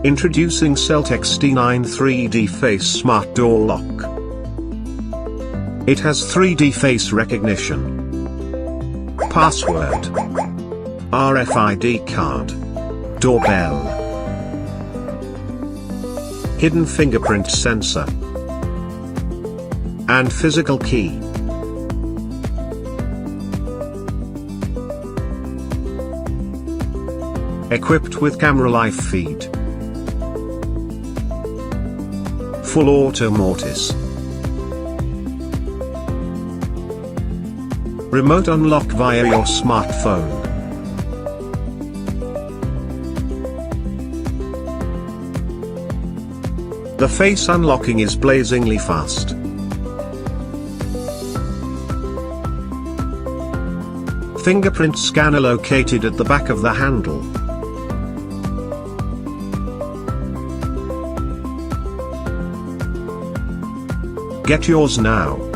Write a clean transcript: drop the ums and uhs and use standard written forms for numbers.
Introducing Celtech D9 3D Face Smart Door Lock. It has 3D face recognition, password, RFID card, doorbell, hidden fingerprint sensor, and physical key. Equipped with camera live feed, full auto mortise, remote unlock via your smartphone, the face unlocking is blazingly fast. Fingerprint scanner located at the back of the handle. Get yours now.